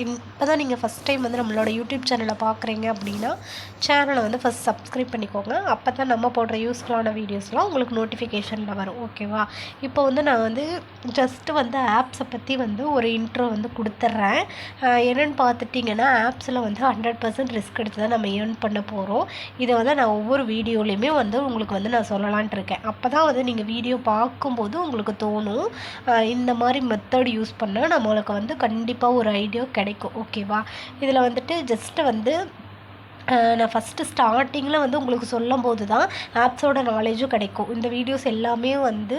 இப்போ தான் நீங்கள் ஃபஸ்ட் டைம் வந்து நம்மளோட யூடியூப் சேனலை பார்க்குறீங்க அப்படின்னா சேனலை வந்து ஃபஸ்ட் சப்ஸ்கிரைப் பண்ணிக்கோங்க. அப்போ தான் நம்ம போடுற யூஸ்ஃபுல்லான வீடியோஸ்லாம் உங்களுக்கு நோட்டிஃபிகேஷனில் வரும். ஓகேவா? இப்போ வந்து நான் வந்து ஜஸ்ட்டு வந்து ஆப்ஸை பற்றி வந்து ஒரு இன்ட்ரோ வந்து கொடுத்துட்றேன். என்னென்னு பார்த்துட்டிங்கன்னா ஆப்ஸில் வந்து 100% ரிஸ்க் எடுத்து தான் நம்ம ஏர்ன் பண்ண போகிறோம். இதை வந்து நான் ஒவ்வொரு வீடியோலையுமே வந்து உங்களுக்கு வந்து நான் சொல்லலான்ட்டு இருக்கேன். அப்போ தான் வந்து நீங்கள் வீடியோ பார்க்கும்போது உங்களுக்கு தோணும் இந்த மாதிரி மெத்தட் யூஸ் பண்ணால் நம்மளுக்கு வந்து கண்டிப்பாக ஒரு ஐடியா கிடைக்கும். ஓகேவா? இதில் வந்துட்டு ஜஸ்ட்டு வந்து நான் ஃபஸ்ட்டு ஸ்டார்டிங்கில் வந்து உங்களுக்கு சொல்லும்போது தான் ஆப்ஸோட நாலேஜும் கிடைக்கும். இந்த வீடியோஸ் எல்லாமே வந்து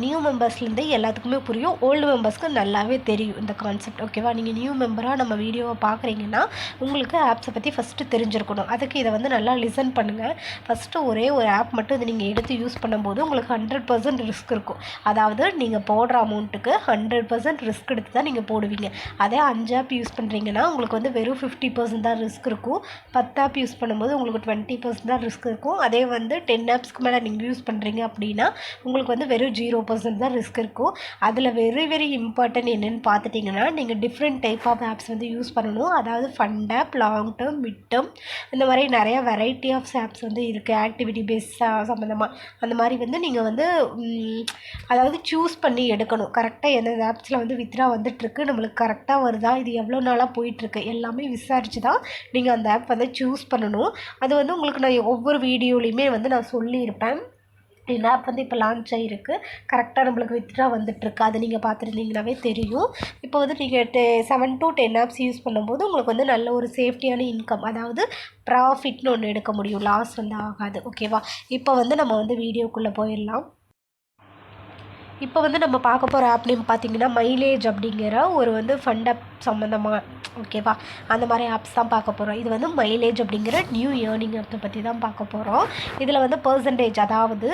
நியூ மெம்பர்ஸ்லேருந்து எல்லாத்துக்குமே புரியும். ஓல்டு மெம்பர்ஸ்க்கு நல்லாவே தெரியும் இந்த கான்செப்ட். ஓகேவா? நீங்கள் நியூ மெம்பராக நம்ம வீடியோவை பார்க்குறீங்கன்னா உங்களுக்கு ஆப்ஸை பற்றி ஃபஸ்ட்டு தெரிஞ்சிருக்கணும். அதுக்கு இதை வந்து நல்லா லிசன் பண்ணுங்கள். ஃபஸ்ட்டு ஒரே ஒரு ஆப் மட்டும் இது நீங்கள் எடுத்து யூஸ் பண்ணும்போது உங்களுக்கு 100% ரிஸ்க் இருக்கும். அதாவது நீங்கள் போடுற அமௌண்ட்டுக்கு 100% ரிஸ்க் எடுத்து தான் நீங்கள் போடுவீங்க. அதே 5 ஆப் யூஸ் பண்ணுறீங்கன்னா உங்களுக்கு வந்து வெறும் 50% தான் ரிஸ்க் இருக்கும். 10 ஆப் யூஸ் பண்ணும்போது உங்களுக்கு 20% தான் ரிஸ்க் இருக்கும். அதே வந்து 10 ஆப்ஸ்க்கு மேலே நீங்கள் யூஸ் பண்ணுறீங்க அப்படின்னா உங்களுக்கு வந்து வெறும் 0% தான் ரிஸ்க் இருக்கும். அதில் வெரி இம்பார்ட்டன்ட் என்னென்னு பார்த்துட்டிங்கன்னா நீங்கள் டிஃப்ரெண்ட் டைப் ஆஃப் ஆப்ஸ் வந்து யூஸ் பண்ணணும். அதாவது fund app, long term, mid term, இந்த மாதிரி நிறையா வெரைட்டி ஆஃப் ஆப்ஸ் வந்து இருக்குது. ஆக்டிவிட்டி பேஸாக சம்மந்தமாக அந்த மாதிரி வந்து நீங்கள் வந்து அதாவது சூஸ் பண்ணி எடுக்கணும். கரெக்டாக எந்தெந்த ஆப்ஸில் வந்து வித்ரா வந்துட்டுருக்கு, நம்மளுக்கு கரெக்டாக வருதா, இது எவ்வளோ நாளாக போயிட்டுருக்கு எல்லாமே விசாரித்து தான் நீங்கள் அந்த ஆப் வந்து சூஸ் பண்ணணும். அது வந்து உங்களுக்கு நான் ஒவ்வொரு வீடியோலையுமே வந்து நான் சொல்லியிருப்பேன். இந்த ஆப் வந்து இப்போ லான்ச் ஆகிருக்கு, கரெக்டாக நம்மளுக்கு வித்ட்ரா வந்துட்டுருக்கு. அது நீங்கள் பார்த்துருந்தீங்கன்னாவே தெரியும். இப்போ வந்து நீங்கள் 7 to 10 ஆப்ஸ் யூஸ் பண்ணும்போது உங்களுக்கு வந்து நல்ல ஒரு சேஃப்டியான இன்கம், அதாவது ப்ராஃபிட்னு ஒன்று எடுக்க முடியும். லாஸ் வந்து ஆகாது. ஓகேவா? இப்போ வந்து நம்ம வந்து வீடியோக்குள்ளே போயிடலாம். இப்போ வந்து நம்ம பார்க்க போகிற ஆப் நேம் பார்த்திங்கன்னா மைலேஜ் அப்படிங்கிற ஒரு வந்து ஃபண்ட் ஆப் சம்மந்தமாக. ஓகேவா? அந்த மாதிரி ஆப்ஸ் தான் பார்க்க போகிறோம். இது வந்து மைலேஜ் அப்படிங்கிற நியூ ஏர்னிங் ஆப்பை பற்றி தான் பார்க்க போகிறோம். இதில் வந்து பர்சன்டேஜ், அதாவது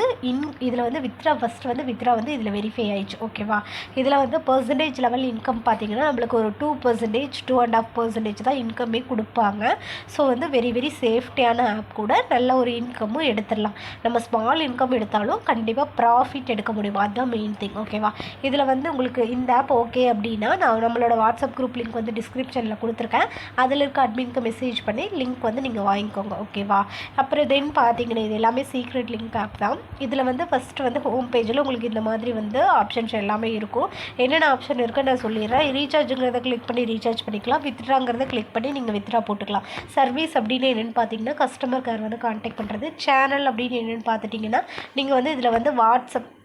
இதில் வந்து வித்ரா ஃபஸ்ட்டு வந்து வித்ரா வந்து இதில் வெரிஃபை ஆயிடுச்சு. ஓகேவா? இதில் வந்து பர்சன்டேஜ் லெவல் இன்கம் பார்த்திங்கன்னா நம்மளுக்கு ஒரு 2%, 2.5% தான் இன்கமே கொடுப்பாங்க. ஸோ வந்து வெரி சேஃப்டியான ஆப் கூட நல்ல ஒரு இன்கமும் எடுத்துடலாம். நம்ம ஸ்மால் இன்கம் எடுத்தாலும் கண்டிப்பாக ப்ராஃபிட் எடுக்க முடியும். அதுதான் மெயின் திங். ஓகேவா? இதில் வந்து உங்களுக்கு இந்த ஆப் ஓகே அப்படின்னா நான் நம்மளோட வாட்ஸ்அப் குரூப் லிங்க் வந்து டிஸ்கிரிப்ஷனில் கொடுத்துருக்கேன். அதில் இருக்க அட்மின்க்கு மெசேஜ் பண்ணி லிங்க் வந்து நீங்கள் வாங்கிக்கோங்க. ஓகேவா? அப்புறம் தென் பார்த்தீங்கன்னா இது எல்லாமே சீக்ரெட் லிங்க் ஆப் தான். இதில் வந்து ஃபஸ்ட்டு வந்து ஹோம் பேஜில் உங்களுக்கு இந்த மாதிரி வந்து ஆப்ஷன்ஸ் எல்லாமே இருக்கும். என்னென்ன ஆப்ஷன் இருக்குன்னு நான் சொல்லிடுறேன். ரீசார்ஜுங்கிறத கிளிக் பண்ணி ரீசார்ஜ் பண்ணிக்கலாம். வித்ட்ராங்கிறத கிளிக் பண்ணி நீங்கள் வித்ட்ரா போட்டுக்கலாம். சர்வீஸ் அப்படின்னு என்னென்னு பார்த்தீங்கன்னா கஸ்டமர் கேர் வந்து கான்டாக்ட் பண்ணுறது. சேனல் அப்படின்னு என்னென்னு பார்த்துட்டிங்கன்னா நீங்கள் வந்து இதில் வந்து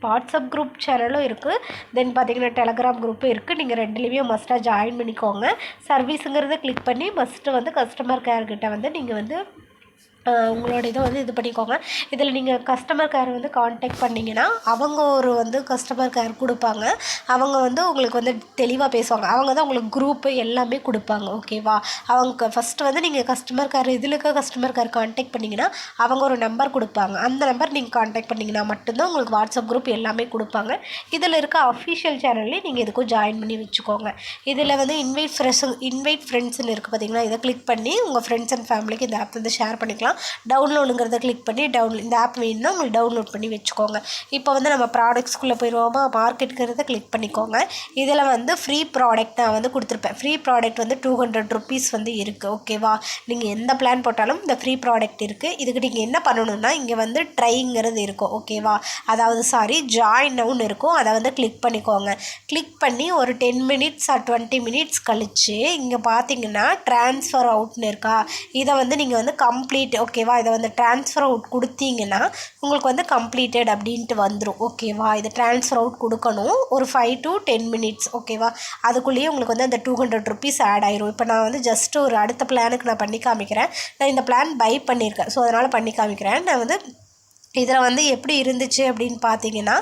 வாட்ஸ்அப் குரூப் சேனலும் இருக்குது. தென் பார்த்தீங்கன்னா டெலகிராம் குரூப்பும் இருக்குது. நீங்கள் ரெண்டுலேயுமே மஸ்ட்டாக ஜாயின் பண்ணிக்கோங்க. சர்வீஸுங்கிறத கிளிக் பண்ணி மஸ்ட்டு வந்து கஸ்டமர் கேர்கிட்ட வந்து நீங்கள் வந்து உங்களோட இதை வந்து இது பண்ணிக்கோங்க. இதில் நீங்கள் கஸ்டமர் கேர் வந்து கான்டாக்ட் பண்ணிங்கன்னா அவங்க ஒரு வந்து கஸ்டமர் கேர் கொடுப்பாங்க. அவங்க வந்து உங்களுக்கு வந்து தெளிவாக பேசுவாங்க. அவங்க தான் உங்களுக்கு குரூப்பு எல்லாமே கொடுப்பாங்க. ஓகேவா? அவங்க ஃபஸ்ட்டு வந்து நீங்கள் கஸ்டமர் கேர் இதில் இருக்க கஸ்டமர் கேர் கான்டாக்ட் பண்ணிங்கன்னா அவங்க ஒரு நம்பர் கொடுப்பாங்க. அந்த நம்பர் நீங்கள் கான்டாக்ட் பண்ணிங்கன்னா மட்டும்தான் உங்களுக்கு வாட்ஸ்அப் குரூப் எல்லாமே கொடுப்பாங்க. இதில் இருக்க அஃபிஷியல் சேனல்லையும் நீங்கள் இதுக்கும் ஜாயின் பண்ணி வச்சுக்கோங்க. இதில் வந்து இன்வைட் ஃப்ரெண்ட்ஸ்னு இருக்குது பார்த்தீங்களா? இதை கிளிக் பண்ணி உங்கள் ஃப்ரெண்ட்ஸ் அண்ட் ஃபேமிலிக்கு இந்த ஆப் வந்து ஷேர் பண்ணிக்கலாம். டவுன்லோடுங்கிறத கிளிக் பண்ணி இந்த ஆப் வேணும்னா உங்களுக்கு டவுன்லோட் பண்ணி வச்சுக்கோங்க. இப்போ வந்து நம்ம ப்ராடக்ட்ஸ்குள்ளே போயிடுவோமா? மார்க்கெட்டுங்கிறத கிளிக் பண்ணிக்கோங்க. இதில் வந்து ஃப்ரீ ப்ராடக்ட் நான் வந்து கொடுத்துருப்பேன். ஃப்ரீ ப்ராடக்ட் வந்து 200 rupees வந்து இருக்குது. ஓகேவா? நீங்கள் எந்த பிளான் போட்டாலும் இந்த ஃப்ரீ ப்ராடக்ட் இருக்குது. இதுக்கு நீங்கள் என்ன பண்ணணும்னா இங்கே வந்து ட்ரைங்கிறது இருக்கும். ஓகேவா? அதாவது ஜாயின் நவுன்னு இருக்கும். அதை வந்து கிளிக் பண்ணிக்கோங்க. கிளிக் பண்ணி ஒரு 10 minutes or 20 minutes கழித்து இங்கே பார்த்தீங்கன்னா ட்ரான்ஸ்ஃபர் அவுட்னு இருக்கா? இதை வந்து நீங்கள் வந்து கம்ப்ளீட். ஓகேவா? இதை வந்து ட்ரான்ஸ்ஃபர் அவுட் கொடுத்தீங்கன்னா உங்களுக்கு வந்து கம்ப்ளீட்டட் அப்படின்ட்டு வந்துடும். ஓகேவா? இதை ட்ரான்ஸ்ஃபர் அவுட் கொடுக்கணும் ஒரு 5 to 10 minutes. ஓகேவா? அதுக்குள்ளேயே உங்களுக்கு வந்து அந்த 200 rupees ஆட் ஆயிரும். இப்போ நான் வந்து ஜஸ்ட் ஒரு அடுத்த பிளானுக்கு நான் பண்ணி காமிக்கிறேன். நான் இந்த பிளான் பை பண்ணியிருக்கேன். ஸோ அதனால் பண்ணி காமிக்கிறேன். நான் வந்து இதில் வந்து எப்படி இருந்துச்சு அப்படின்னு பார்த்தீங்கன்னா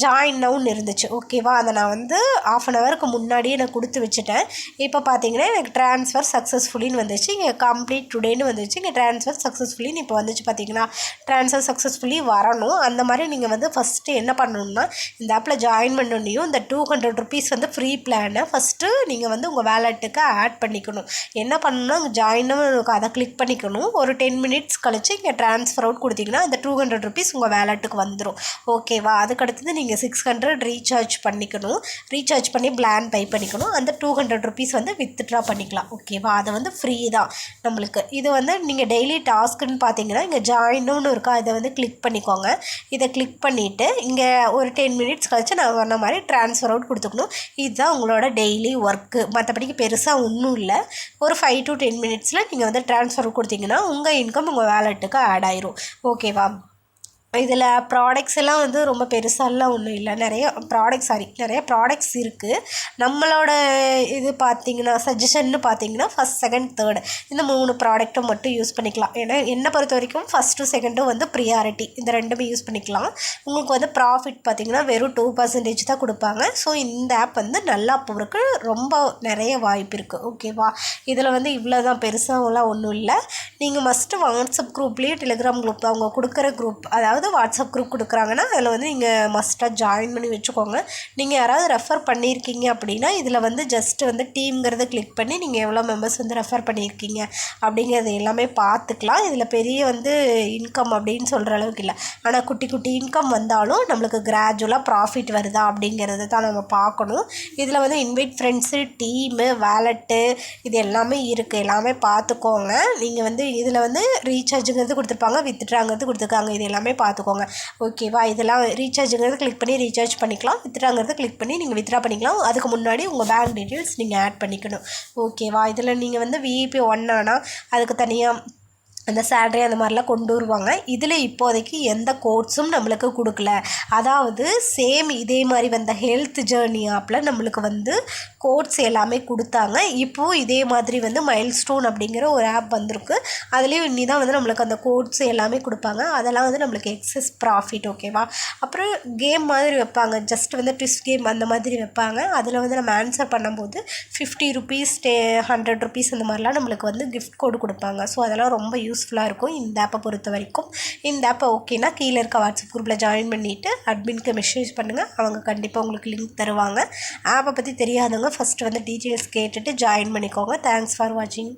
ஜாயின் நவுன்னு இருந்துச்சு. ஓகேவா? அதை நான் வந்து 1/2 hourக்கு முன்னாடியே நான் கொடுத்து வச்சுட்டேன். இப்போ பார்த்தீங்கன்னா எனக்கு ட்ரான்ஸ்ஃபர் சக்ஸஸ்ஃபுல்லின்னு வந்துச்சு. இங்கே கம்ப்ளீட் டுடேன்னு வந்துச்சு. இங்கே ட்ரான்ஸ்ஃபர் சக்ஸஸ்ஃபுல்லின்னு இப்போ வந்துச்சு. பார்த்தீங்கன்னா ட்ரான்ஸ்ஃபர் சக்ஸஸ்ஃபுல்லி வரணும். அந்த மாதிரி நீங்கள் வந்து ஃபஸ்ட்டு என்ன பண்ணணும்னா இந்த ஆப்பில் ஜாயின் பண்ணோன்னையும் இந்த 200 rupees வந்து ஃப்ரீ பிளானை ஃபஸ்ட்டு நீங்கள் வந்து உங்கள் வேலெட்டுக்கு ஆட் பண்ணிக்கணும். என்ன பண்ணணும்னா ஜாயின்னு அதை கிளிக் பண்ணிக்கணும். ஒரு 10 minutes கழிச்சு இங்கே ட்ரான்ஸ்ஃபர் அவுட் கொடுத்தீங்கன்னா இந்த 200 rupees உங்கள் வேலெட்டுக்கு வந்துடும். ஓகேவா? அதுக்கடுத்தது நீங்கள் நீங்கள் 600 ரீசார்ஜ் பண்ணிக்கணும். ரீசார்ஜ் பண்ணி பிளான் பை பண்ணிக்கணும். அந்த 200 ருபீஸ் வந்து வித்ட்ரா பண்ணிக்கலாம். ஓகேவா? அது வந்து ஃப்ரீ தான் நம்மளுக்கு. இது வந்து நீங்கள் டெய்லி டாஸ்க்குன்னு பார்த்தீங்கன்னா இங்கே ஜாயின்னு இருக்கா, இதை வந்து கிளிக் பண்ணிக்கோங்க. இதை கிளிக் பண்ணிவிட்டு இங்கே ஒரு 10 மினிட்ஸ் கழிச்சு நான் சொன்ன மாதிரி ட்ரான்ஸ்ஃபர் அவுட் கொடுத்துக்கணும். இதுதான் உங்களோட டெய்லி ஒர்க்கு. மற்றபடிக்கு பெருசாக ஒன்றும் இல்லை. ஒரு 5 to 10 மினிட்ஸில் நீங்கள் வந்து ட்ரான்ஸ்ஃபர் அவுட் கொடுத்தீங்கன்னா உங்கள் இன்கம் உங்கள் வேலெட்டுக்கு ஆட் ஆயிரும். ஓகேவா? இதில் ப்ராடக்ட்ஸ் எல்லாம் வந்து ரொம்ப பெருசாலாம் ஒன்றும் இல்லை. நிறைய ப்ராடக்ட்ஸ் இருக்குது. நம்மளோட இது பார்த்திங்கன்னா சஜஷன்னு பார்த்தீங்கன்னா ஃபஸ்ட், செகண்ட், தேர்டு இந்த 3 ப்ராடக்ட்டை மட்டும் யூஸ் பண்ணிக்கலாம். ஏன்னா என்னை பொறுத்த வரைக்கும் ஃபஸ்ட்டும் செகண்டும் வந்து ப்ரியாரிட்டி. இந்த ரெண்டுமே யூஸ் பண்ணிக்கலாம். உங்களுக்கு வந்து ப்ராஃபிட் பார்த்திங்கன்னா வெறும் 2% தான் கொடுப்பாங்க. ஸோ இந்த ஆப் வந்து நல்லா போகிறதுக்கு ரொம்ப நிறைய வாய்ப்பு இருக்குது. ஓகேவா? இதில் வந்து இவ்வளோ தான், பெருசாகலாம் ஒன்றும் இல்லை. நீங்கள் மஸ்ட்டு வாட்ஸ்அப் குரூப்லேயே டெலிகிராம் குரூப் அவங்க கொடுக்குற குரூப், அதாவது வாட்ஸ்அப் குரூப் கொடுக்குறாங்கன்னா அதில் வந்து நீங்கள் மஸ்ட்டாக ஜாயின் பண்ணி வச்சுக்கோங்க. நீங்கள் யாராவது ரெஃபர் பண்ணியிருக்கீங்க அப்படின்னா இதில் வந்து ஜஸ்ட்டு வந்து டீம்ங்கிறத கிளிக் பண்ணி நீங்கள் எவ்வளோ மெம்பர்ஸ் வந்து ரெஃபர் பண்ணியிருக்கீங்க அப்படிங்கிறது எல்லாமே பார்த்துக்கலாம். இதில் பெரிய வந்து இன்கம் அப்படின்னு சொல்கிற அளவுக்கு இல்லை. ஆனால் குட்டி குட்டி இன்கம் வந்தாலும் நம்மளுக்கு கிராஜுவலாக ப்ராஃபிட் வருதா அப்படிங்கிறத தான் நம்ம பார்க்கணும். இதில் வந்து இன்வைட் ஃப்ரெண்ட்ஸு, டீமு, வேலெட்டு இது எல்லாமே இருக்குது. எல்லாமே பார்த்துக்கோங்க. நீங்கள் வந்து இதில் வந்து ரீசார்ஜுங்கிறது கொடுத்துருப்பாங்க, வித்ட்ராங்கிறது கொடுத்துருக்காங்க. இது எல்லாமே பார்த்துக்கோங்க. ஓகேவா? இதெல்லாம் ரீசார்ஜுங்கிறது கிளிக் பண்ணி ரீசார்ஜ் பண்ணிக்கலாம். வித்ட்ராங்கிறது கிளிக் பண்ணி நீங்கள் வித்ட்ரா பண்ணிக்கலாம். அதுக்கு முன்னாடி உங்கள் பேங்க் டீட்டெயில்ஸ் நீங்கள் ஆட் பண்ணிக்கணும். ஓகேவா? இதில் நீங்கள் வந்து VIP 1 ஆனால் அதுக்கு தனியாக அந்த சேலரி அந்த மாதிரிலாம் கொண்டு வருவாங்க. இதில் இப்போதைக்கு எந்த கோட்ஸும் நம்மளுக்கு கொடுக்கல. அதாவது சேம் இதே மாதிரி வந்த ஹெல்த் ஜேர்னி ஆப்பில் நம்மளுக்கு வந்து கோட்ஸ் எல்லாமே கொடுத்தாங்க. இப்போது இதே மாதிரி வந்து மைல்ஸ்டோன் அப்படிங்கிற ஒரு ஆப் வந்திருக்கு. அதுலேயும் இன்னி தான் வந்து நம்மளுக்கு அந்த கோட்ஸ் எல்லாமே கொடுப்பாங்க. அதெல்லாம் வந்து நம்மளுக்கு எக்ஸஸ் ப்ராஃபிட். ஓகேவா? அப்புறம் கேம் மாதிரி வைப்பாங்க. ஜஸ்ட் வந்து ட்விஸ்ட் கேம் அந்த மாதிரி வைப்பாங்க. அதில் வந்து நம்ம ஆன்சர் பண்ணும்போது 50 ருபீஸ் 100 ருபீஸ் அந்த மாதிரிலாம் நம்மளுக்கு வந்து கிஃப்ட் கோடு கொடுப்பாங்க. ஸோ அதெல்லாம் ரொம்ப யூஸ்ஃபுல்லாக இருக்கும் இந்த ஆப்பை பொறுத்த வரைக்கும். இந்த ஆப்பை ஓகேனா கீழே இருக்க வாட்ஸ்அப் குரூப்பில் ஜாயின் பண்ணிவிட்டு அட்மின்க்கு மெசேஜ் பண்ணுங்கள். அவங்க கண்டிப்பாக உங்களுக்கு லிங்க் தருவாங்க. ஆப்பை பற்றி தெரியாதவங்க ஃபஸ்ட்டு வந்து டீட்டெயில்ஸ் கேட்டுட்டு ஜாயின் பண்ணிக்கோங்க. தேங்க்ஸ் ஃபார் வாட்சிங்.